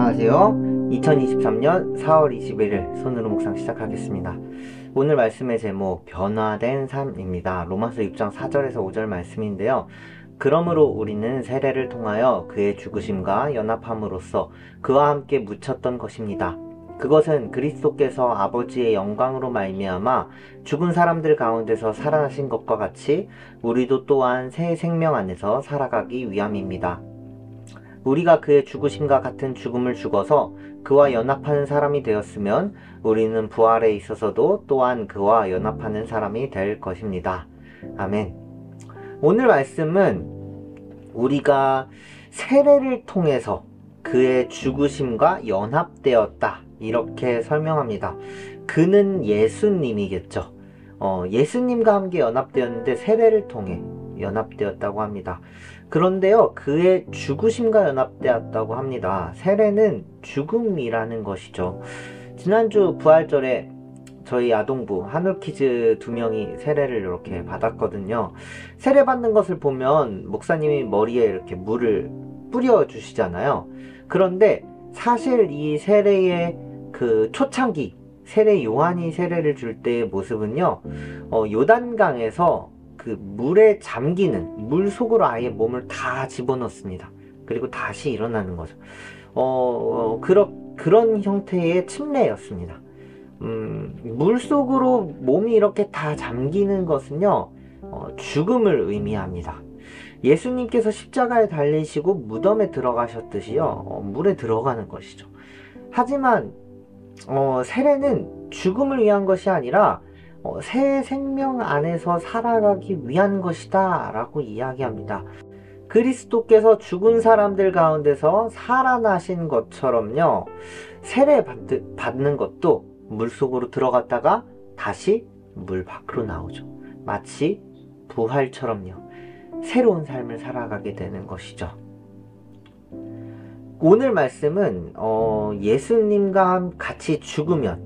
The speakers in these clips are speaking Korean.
안녕하세요. 2023년 4월 21일 손으로 묵상 시작하겠습니다. 오늘 말씀의 제목 변화된 삶입니다. 로마서 6장 4절에서 5절 말씀인데요. 그러므로 우리는 세례를 통하여 그의 죽으심과 연합함으로써 그와 함께 묻혔던 것입니다. 그것은 그리스도께서 아버지의 영광으로 말미암아 죽은 사람들 가운데서 살아나신 것과 같이 우리도 또한 새 생명 안에서 살아가기 위함입니다. 우리가 그의 죽으심과 같은 죽음을 죽어서 그와 연합하는 사람이 되었으면 우리는 부활에 있어서도 또한 그와 연합하는 사람이 될 것입니다. 아멘. 오늘 말씀은 우리가 세례를 통해서 그의 죽으심과 연합되었다, 이렇게 설명합니다. 그는 예수님이겠죠. 예수님과 함께 연합되었는데 세례를 통해 연합되었다고 합니다. 그런데요, 그의 죽으심과 연합되었다고 합니다. 세례는 죽음이라는 것이죠. 지난주 부활절에 저희 아동부 한울키즈 2명이 세례를 이렇게 받았거든요. 세례 받는 것을 보면 목사님이 머리에 이렇게 물을 뿌려 주시잖아요. 그런데 사실 이 세례의 그 초창기 세례 요한이 세례를 줄 때의 모습은요, 요단강에서 그 물에 잠기는, 물 속으로 아예 몸을 다 집어넣습니다. 그리고 다시 일어나는 거죠. 그런 형태의 침례였습니다. 물 속으로 몸이 이렇게 다 잠기는 것은요, 죽음을 의미합니다. 예수님께서 십자가에 달리시고 무덤에 들어가셨듯이요, 물에 들어가는 것이죠. 하지만 세례는 죽음을 위한 것이 아니라 새 생명 안에서 살아가기 위한 것이다 라고 이야기합니다. 그리스도께서 죽은 사람들 가운데서 살아나신 것처럼요, 세례 받는 것도 물속으로 들어갔다가 다시 물 밖으로 나오죠. 마치 부활처럼요, 새로운 삶을 살아가게 되는 것이죠. 오늘 말씀은 예수님과 같이 죽으면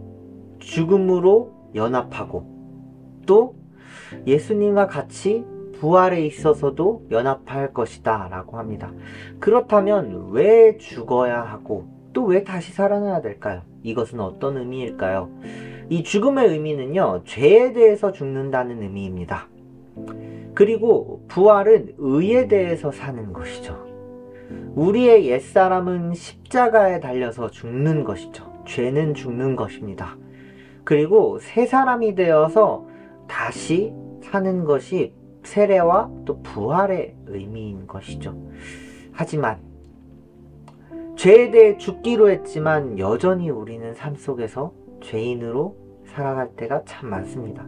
죽음으로 연합하고, 또 예수님과 같이 부활에 있어서도 연합할 것이다 라고 합니다. 그렇다면 왜 죽어야 하고 또 왜 다시 살아나야 될까요? 이것은 어떤 의미일까요? 이 죽음의 의미는요, 죄에 대해서 죽는다는 의미입니다. 그리고 부활은 의에 대해서 사는 것이죠. 우리의 옛사람은 십자가에 달려서 죽는 것이죠. 죄는 죽는 것입니다. 그리고 새 사람이 되어서 다시 사는 것이 세례와 또 부활의 의미인 것이죠. 하지만 죄에 대해 죽기로 했지만 여전히 우리는 삶 속에서 죄인으로 살아갈 때가 참 많습니다.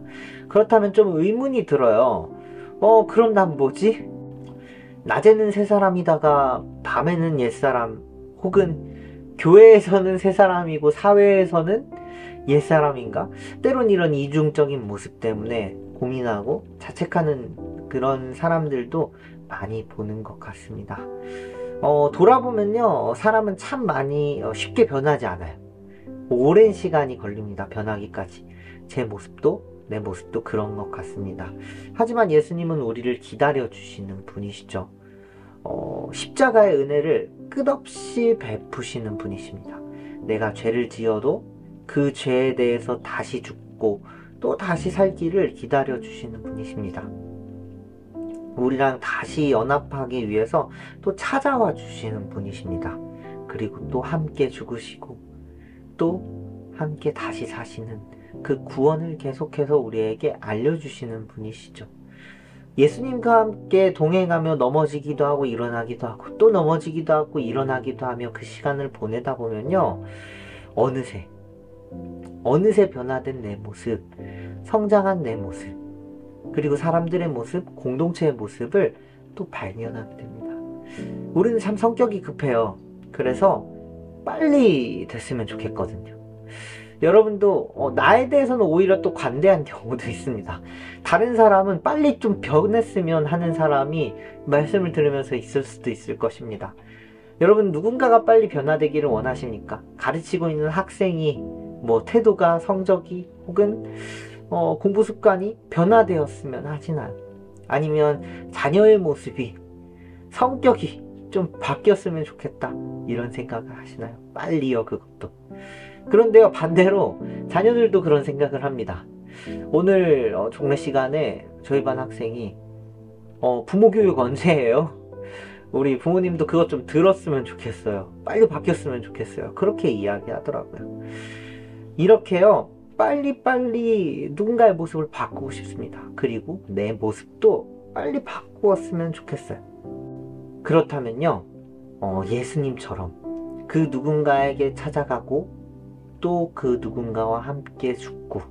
그렇다면 좀 의문이 들어요. 그럼 난 뭐지? 낮에는 새 사람이다가 밤에는 옛사람, 혹은 교회에서는 새 사람이고 사회에서는 옛사람인가? 때론 이런 이중적인 모습 때문에 고민하고 자책하는 그런 사람들도 많이 보는 것 같습니다. 돌아보면요, 사람은 참 많이 쉽게 변하지 않아요. 오랜 시간이 걸립니다, 변하기까지. 제 모습도 내 모습도 그런 것 같습니다. 하지만 예수님은 우리를 기다려 주시는 분이시죠. 십자가의 은혜를 끝없이 베푸시는 분이십니다. 내가 죄를 지어도 그 죄에 대해서 다시 죽고 또 다시 살기를 기다려 주시는 분이십니다. 우리랑 다시 연합하기 위해서 또 찾아와 주시는 분이십니다. 그리고 또 함께 죽으시고 또 함께 다시 사시는 그 구원을 계속해서 우리에게 알려주시는 분이시죠. 예수님과 함께 동행하며 넘어지기도 하고 일어나기도 하고 또 넘어지기도 하고 일어나기도 하며 그 시간을 보내다 보면요, 어느새 변화된 내 모습, 성장한 내 모습, 그리고 사람들의 모습, 공동체의 모습을 또 발견하게 됩니다. 우리는 참 성격이 급해요. 그래서 빨리 됐으면 좋겠거든요. 여러분도 나에 대해서는 오히려 또 관대한 경우도 있습니다. 다른 사람은 빨리 좀 변했으면 하는 사람이 말씀을 들으면서 있을 수도 있을 것입니다. 여러분, 누군가가 빨리 변화되기를 원하십니까? 가르치고 있는 학생이 태도가, 성적이, 혹은 공부 습관이 변화되었으면 하시나요? 아니면 자녀의 모습이, 성격이 좀 바뀌었으면 좋겠다 이런 생각을 하시나요? 빨리요, 그것도. 그런데요, 반대로 자녀들도 그런 생각을 합니다. 오늘 종례 시간에 저희 반 학생이 부모 교육 언제 해요? 우리 부모님도 그것 좀 들었으면 좋겠어요. 빨리 바뀌었으면 좋겠어요. 그렇게 이야기하더라고요. 이렇게요, 빨리빨리 누군가의 모습을 바꾸고 싶습니다. 그리고 내 모습도 빨리 바꾸었으면 좋겠어요. 그렇다면요, 예수님처럼 그 누군가에게 찾아가고 또 그 누군가와 함께 죽고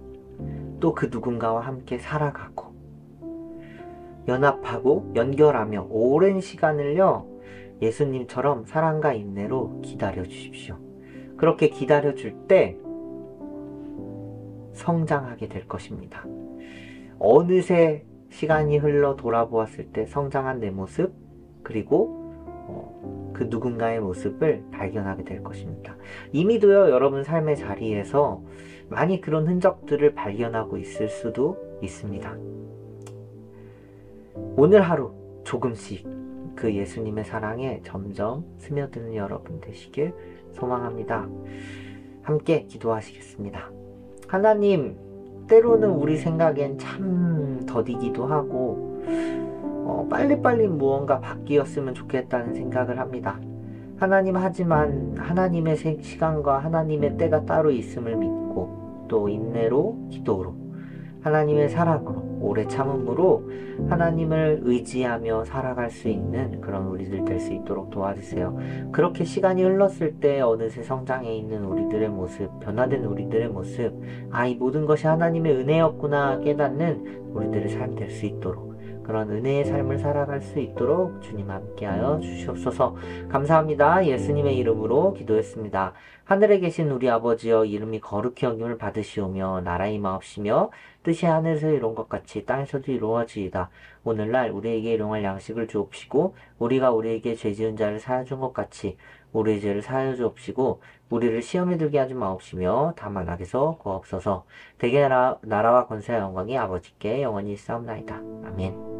또 그 누군가와 함께 살아가고 연합하고 연결하며 오랜 시간을요, 예수님처럼 사랑과 인내로 기다려 주십시오. 그렇게 기다려 줄 때 성장하게 될 것입니다. 어느새 시간이 흘러 돌아보았을 때 성장한 내 모습, 그리고 그 누군가의 모습을 발견하게 될 것입니다. 이미도요, 여러분 삶의 자리에서 많이 그런 흔적들을 발견하고 있을 수도 있습니다. 오늘 하루 조금씩 그 예수님의 사랑에 점점 스며드는 여러분 되시길 소망합니다. 함께 기도하시겠습니다. 하나님, 때로는 우리 생각엔 참 더디기도 하고 빨리빨리 무언가 바뀌었으면 좋겠다는 생각을 합니다. 하나님, 하지만 하나님의 시간과 하나님의 때가 따로 있음을 믿고 또 인내로, 기도로, 하나님의 사랑으로, 오래 참음으로 하나님을 의지하며 살아갈 수 있는 그런 우리들 될 수 있도록 도와주세요. 그렇게 시간이 흘렀을 때 어느새 성장해 있는 우리들의 모습, 변화된 우리들의 모습, 이 모든 것이 하나님의 은혜였구나 깨닫는 우리들의 삶 될 수 있도록, 그런 은혜의 삶을 살아갈 수 있도록 주님 함께하여 주시옵소서. 감사합니다. 예수님의 이름으로 기도했습니다. 하늘에 계신 우리 아버지여, 이름이 거룩히 여김을 받으시오며 나라의 마옵시며 뜻이 하늘에서 이룬 것 같이 땅에서도 이루어지이다. 오늘날 우리에게 일용할 양식을 주옵시고 우리가 우리에게 죄지은 자를 사하여 준 것 같이 우리의 죄를 사하여 주옵시고 우리를 시험에 들게 하지 마옵시며 다만 악에서 구하옵소서. 대개 나라와 권세와 영광이 아버지께 영원히 있사옵나이다. 아멘.